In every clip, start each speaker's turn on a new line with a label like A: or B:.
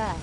A: fair.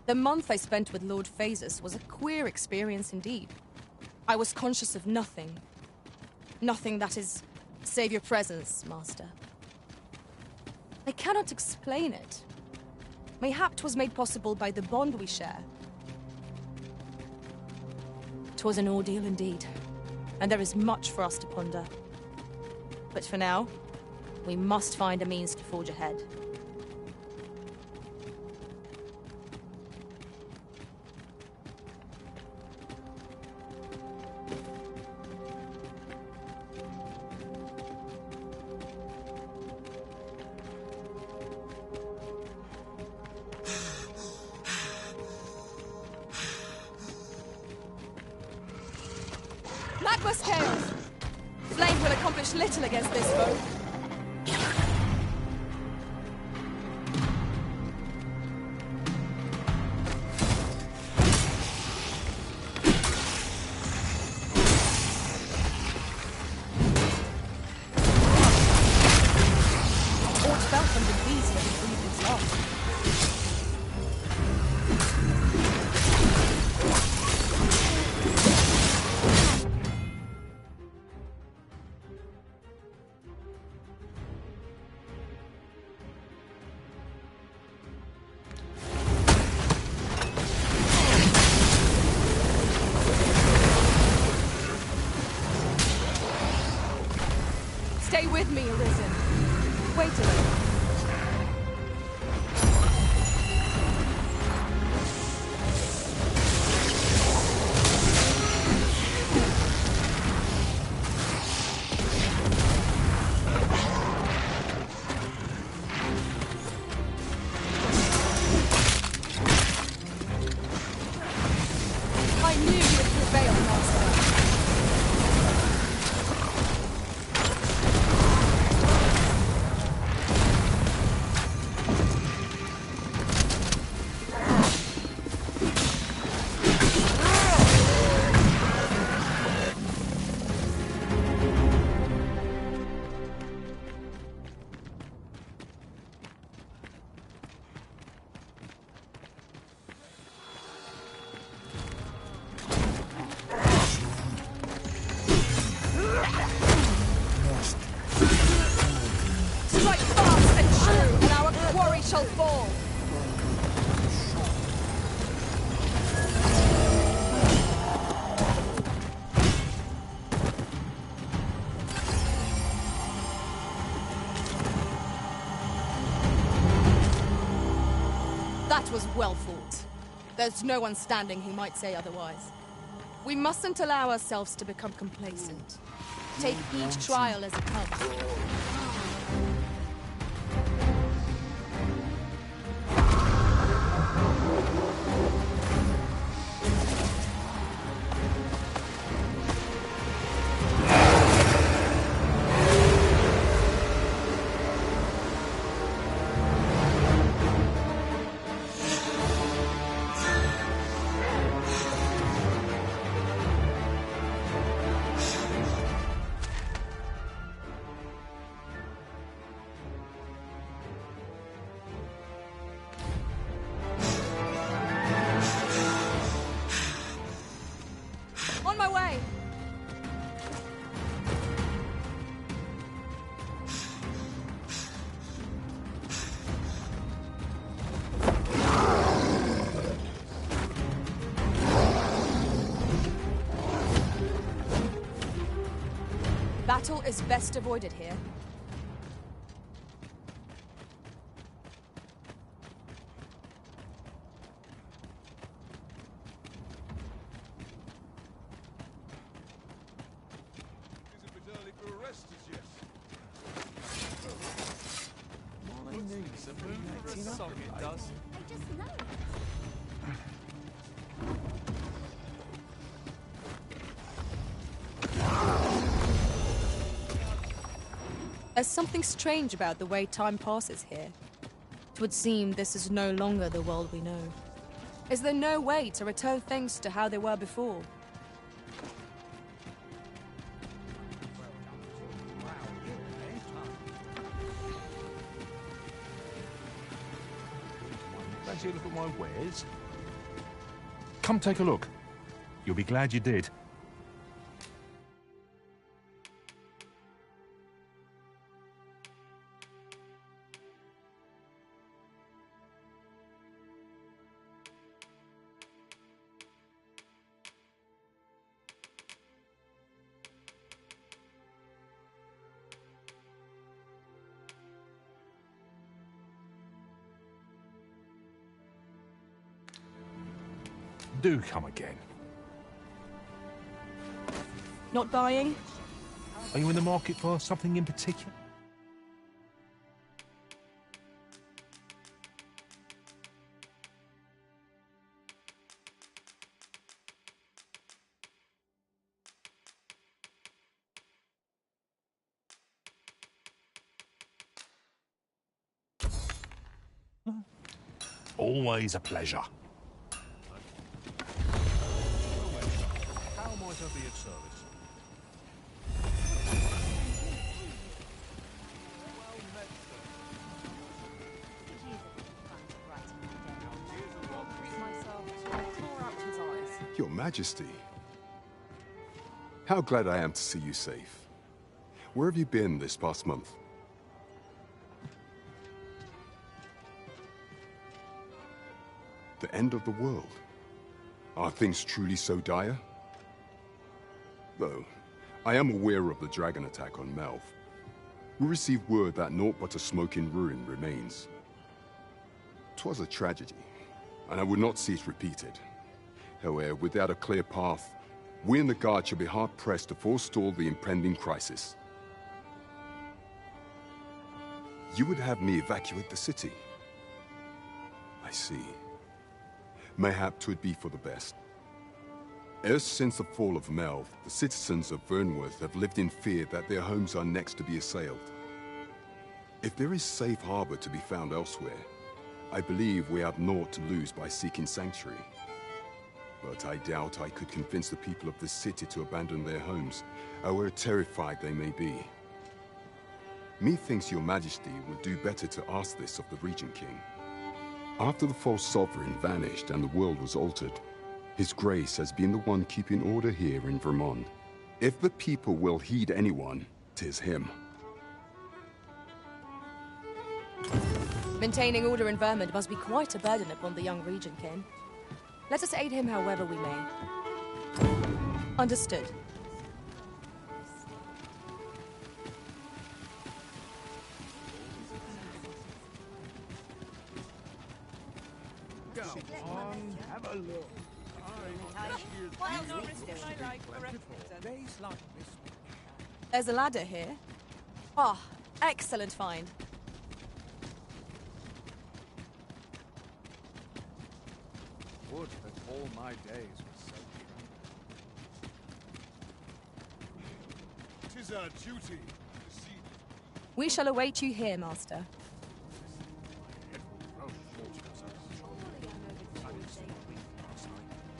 A: The month I spent with Lord Phasus was a queer experience indeed. I was conscious of nothing. Nothing, that is, save your presence, Master. I cannot explain it. Mayhap 'twas made possible by the bond we share. 'Twas an ordeal indeed, and there is much for us to ponder. But for now, we must find a means to forge ahead. Flame will accomplish little against this foe. Aught fell from the beast that he breathed its last. That was well fought. There's no one standing who might say otherwise. We mustn't allow ourselves to become complacent. Take each trial as it comes. On my way! Battle is best avoided here. There's something strange about the way time passes here. It would seem this is no longer the world we know. Is there no way to return things to how they were before?
B: Fancy a look at my wares? Come take a look. You'll be glad you did. Do come again.
A: Not buying?
B: Are you in the market for something in particular? Always a pleasure. How might I be of service?
C: Your Majesty, how glad I am to see you safe. Where have you been this past month? The end of the world? Are things truly so dire? Though, I am aware of the dragon attack on Melv. We received word that naught but a smoking ruin remains. 'Twas a tragedy, and I would not see it repeated. However, without a clear path, we in the Guard shall be hard-pressed to forestall the impending crisis. You would have me evacuate the city? I see. Mayhap 'twould be for the best. Ever since the fall of Melv, the citizens of Vernworth have lived in fear that their homes are next to be assailed. If there is safe harbor to be found elsewhere, I believe we have naught to lose by seeking sanctuary. But I doubt I could convince the people of this city to abandon their homes, however terrified they may be. Methinks your Majesty would do better to ask this of the Regent King. After the false sovereign vanished and the world was altered, His Grace has been the one keeping order here in Vermont. If the people will heed anyone, 'tis him.
A: Maintaining order in Vermont must be quite a burden upon the young Regent King. Let us aid him however we may. Understood.
B: Have a look.
A: There's a ladder here. Ah, excellent find.
D: Would that all my days were so true.
E: 'Tis our duty to see.
A: We shall await you here, Master.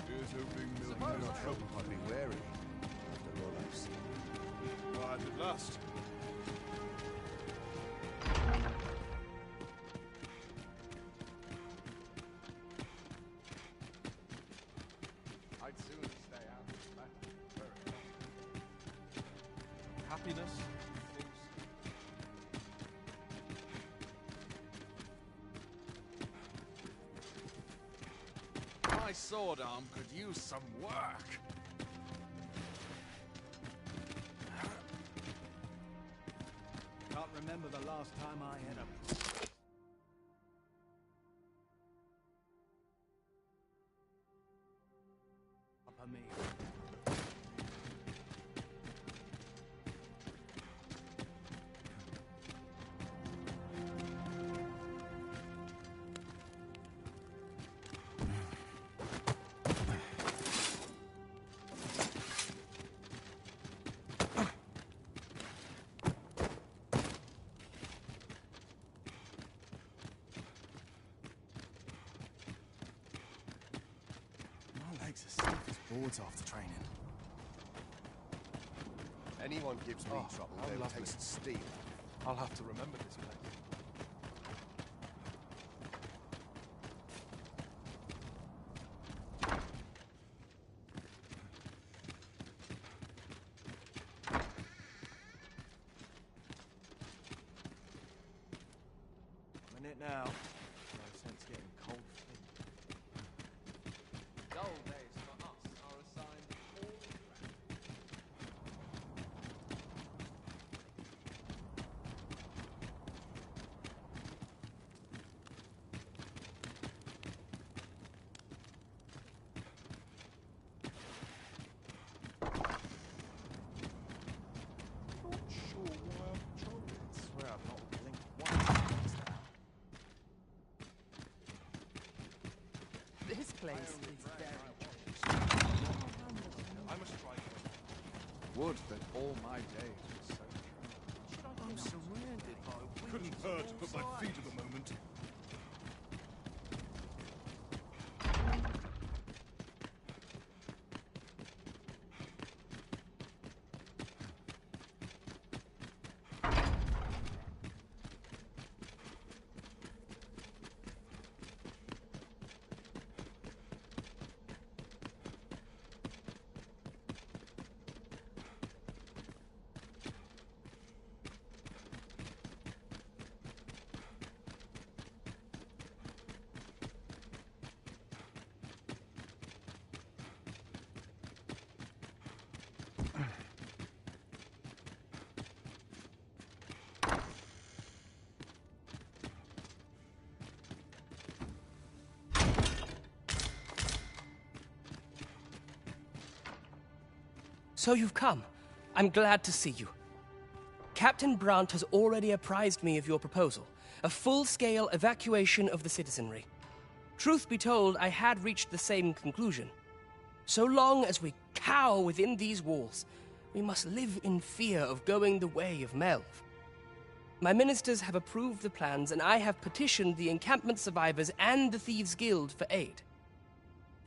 E: Here's hoping there'll be
D: Suppose
E: no
D: I
E: trouble.
D: hope I'd be wary after all I've seen.
E: Quiet at last.
D: I'd sooner stay out of that very long. Happiness seems my sword arm could use some work.
F: Can't remember the last time I had a proper meal.
D: My legs are stiff as boards after training.
G: Anyone gives me trouble,
D: how
G: they'll
D: lovely.
G: taste steel.
D: I'll have to remember this place. I'm in it now. No sense getting cold feet. Dull days for us are assigned all not sure why I'm troubled. I swear I've not blinked once.
A: This place is
D: I must try. Would that all my days were so true.
F: I'm surrounded by
E: Couldn't hurt to put my feet at the moment.
H: So you've come. I'm glad to see you. Captain Brandt has already apprised me of your proposal, a full-scale evacuation of the citizenry. Truth be told, I had reached the same conclusion. So long as we cower within these walls, we must live in fear of going the way of Melv. My ministers have approved the plans, and I have petitioned the encampment survivors and the Thieves' Guild for aid.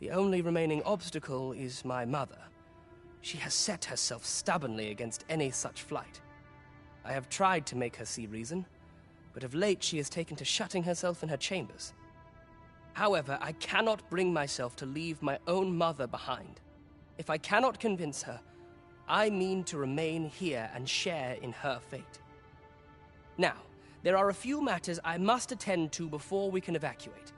H: The only remaining obstacle is my mother. She has set herself stubbornly against any such flight. I have tried to make her see reason, but of late she has taken to shutting herself in her chambers. However, I cannot bring myself to leave my own mother behind. If I cannot convince her, I mean to remain here and share in her fate. Now, there are a few matters I must attend to before we can evacuate,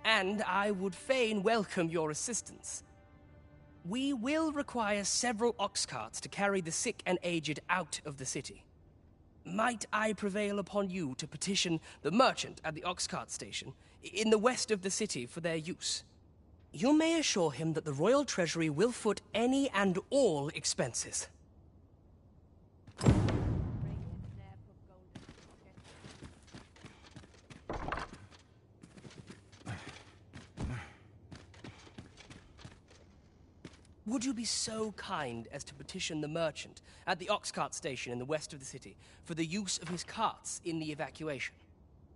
H: and I would fain welcome your assistance. We will require several ox carts to carry the sick and aged out of the city. Might I prevail upon you to petition the merchant at the ox-cart station in the west of the city for their use? You may assure him that the royal treasury will foot any and all expenses. Would you be so kind as to petition the merchant at the ox-cart station in the west of the city for the use of his carts in the evacuation?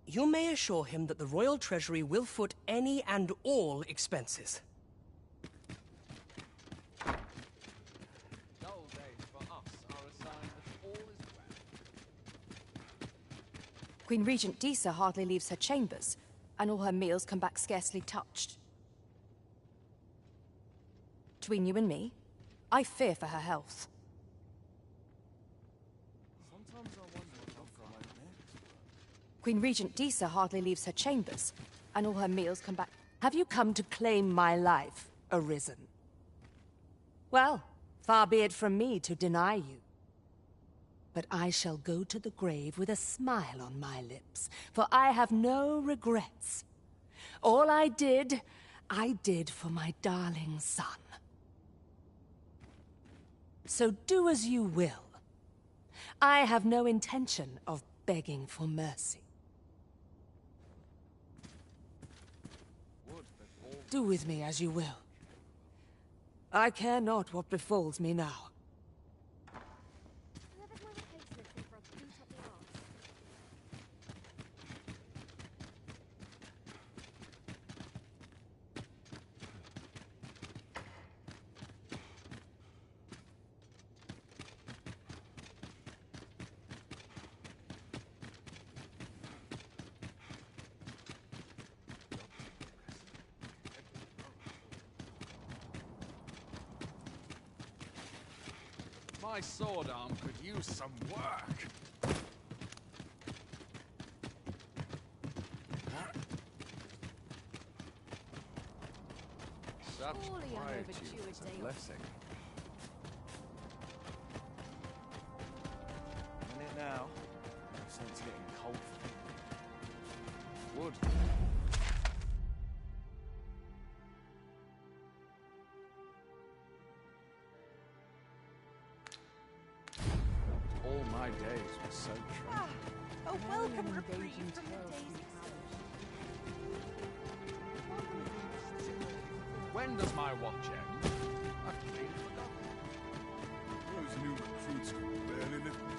H: You may assure him that the royal treasury will foot any and all expenses.
D: Dull days for us are a sign that all is well.
A: Queen Regent Disa hardly leaves her chambers, and all her meals come back scarcely touched. Between you and me, I fear for her health.
D: Sometimes I wonder what I'll find next.
A: Queen Regent Disa hardly leaves her chambers, and all her meals come back. Have you come to claim my life, Arisen? Well, far be it from me to deny you. But I shall go to the grave with a smile on my lips, for I have no regrets. All I did for my darling son. So do as you will. I have no intention of begging for mercy. Do with me as you will. I care not what befalls me now.
D: My sword arm could use some work. Such
A: Surely an
D: quietude
A: overdue
D: is
A: day
D: a
A: off.
D: blessing. Minute now. No sense getting cold feet. Wood. All my days were so tranquil.
A: Oh, welcome reprieve from the daisy.
D: When does my watch end? I've clean forgotten.
E: Those new recruits can barely lift me.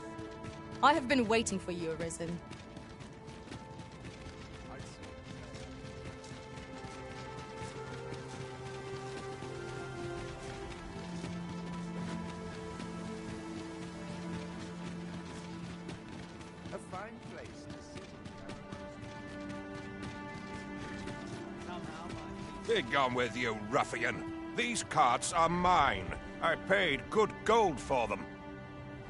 A: I have been waiting for you, Arisen.
D: I see. A fine place to sit in.
I: Be gone with you, ruffian. These carts are mine. I paid good gold for them.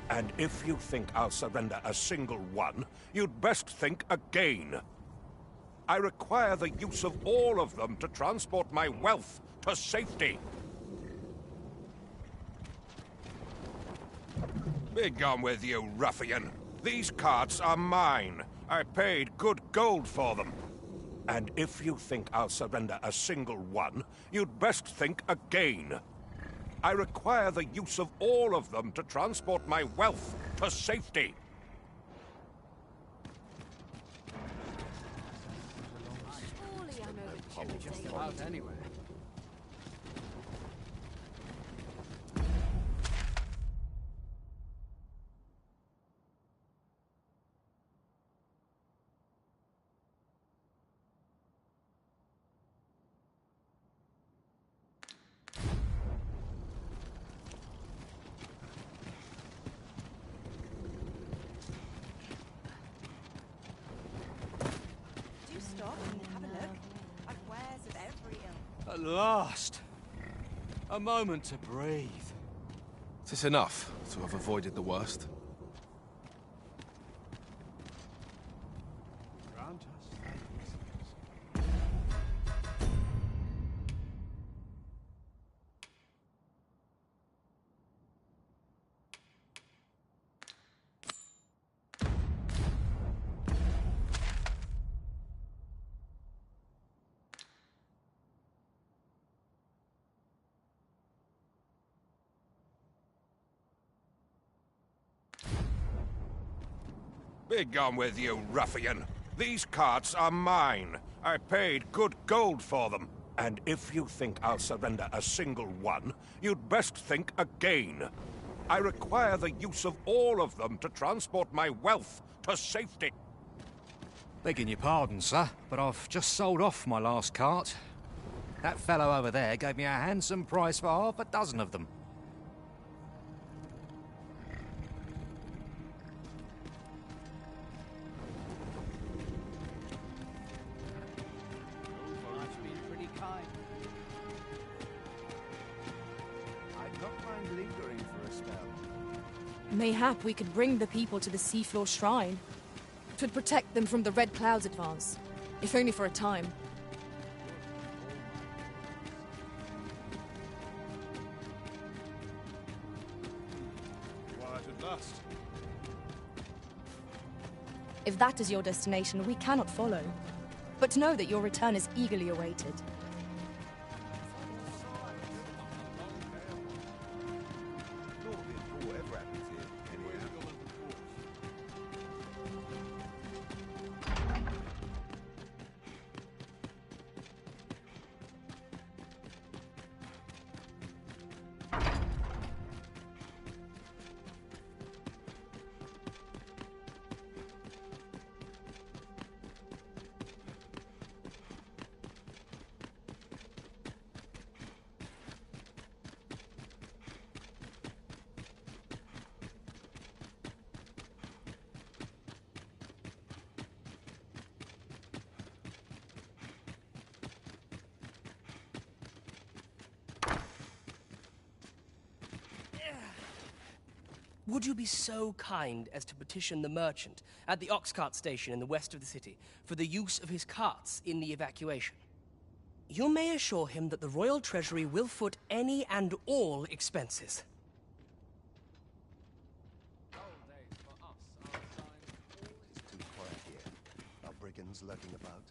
I: And if you think I'll surrender a single one, you'd best think again. I require the use of all of them to transport my wealth to safety. Be gone with you, ruffian. These carts are mine. I paid good gold for them. And if you think I'll surrender a single one, you'd best think again. I require the use of all of them to transport my wealth to safety.
A: Surely I'm overdue
D: Just
A: day
D: about anywhere.
J: Do stop and have a look. I've wares of every ilk.
F: At last! A moment to breathe.
K: Is this enough to have avoided the worst?
F: Grant us thy blessings.
I: Begone with you, ruffian. These carts are mine. I paid good gold for them. And if you think I'll surrender a single one, you'd best think again. I require the use of all of them to transport my wealth to safety.
L: Begging your pardon, sir, but I've just sold off my last cart. That fellow over there gave me a handsome price for half a dozen of them.
F: I've been pretty kind.
G: I'd not mind lingering for a spell.
A: Mayhap we could bring the people to the seafloor shrine. It would protect them from the Red Cloud's advance, if only for a time.
E: Quiet at last.
A: If that is your destination, we cannot follow. But know that your return is eagerly awaited.
H: Would you be so kind as to petition the merchant at the ox cart station in the west of the city for the use of his carts in the evacuation? You may assure him that the royal treasury will foot any and all expenses.
G: It's too quiet here. Are brigands lurking about?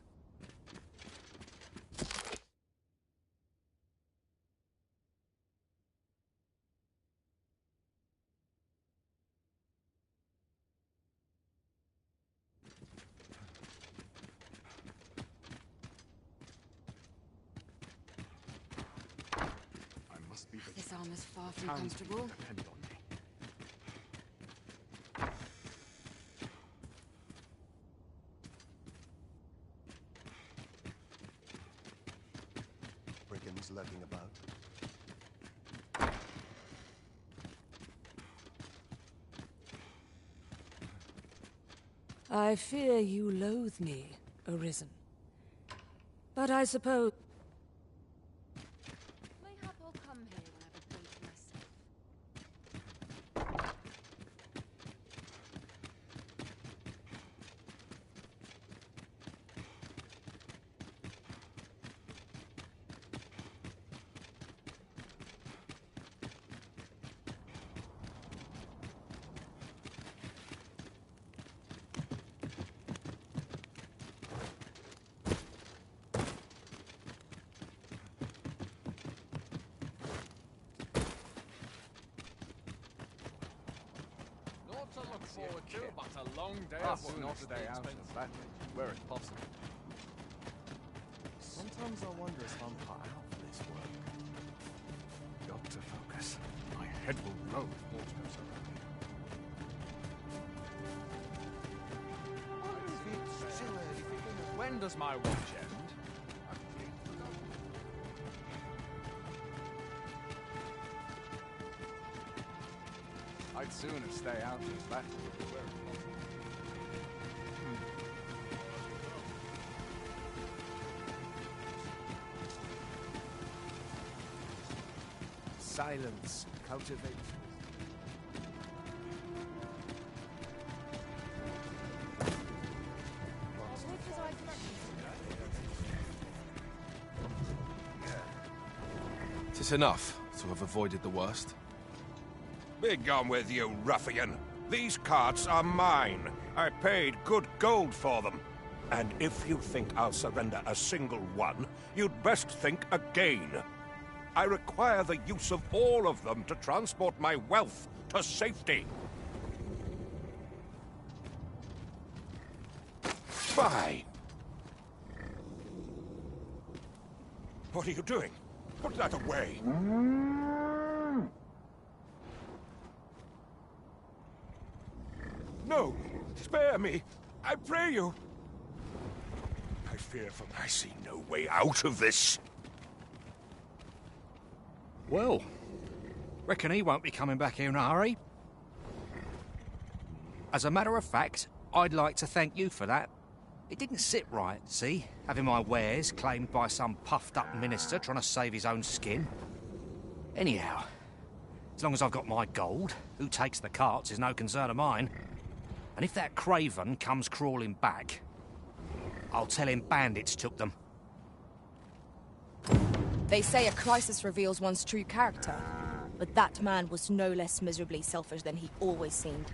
M: This armor's far from comfortable.
B: Depend on me.
G: Brigands lurking about?
N: I fear you loathe me, Arisen. But I suppose...
M: Mayhap I'll come here when I've appointed myself.
D: Not to look forward to, but a long day of work.
F: Not stay out of that where it's possible.
B: Sometimes I wonder if I'm cut out for this work. Got to focus. My head will roll if Morse goes around me.
D: When does my watch end?
F: I'd sooner stay out of that where it's possible.
G: Silence cultivates.
K: Is this enough to have avoided the worst?
I: Begone with you, ruffian. These carts are mine. I paid good gold for them. And if you think I'll surrender a single one, you'd best think again. I require the use of all of them to transport my wealth to safety. spy. What are you doing? Put that away. No, spare me. I pray you. I fear for I see no way out of this.
L: Well, reckon he won't be coming back here in a hurry. As a matter of fact, I'd like to thank you for that. It didn't sit right, see? Having my wares claimed by some puffed-up minister trying to save his own skin. Anyhow, as long as I've got my gold, who takes the carts is no concern of mine. And if that craven comes crawling back, I'll tell him bandits took them.
A: They say a crisis reveals one's true character, but that man was no less miserably selfish than he always seemed.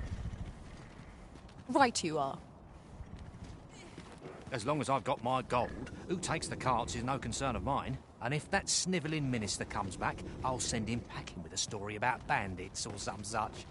A: Right you are.
L: As long as I've got my gold, who takes the carts is no concern of mine. And if that snivelling minister comes back, I'll send him packing with a story about bandits or some such.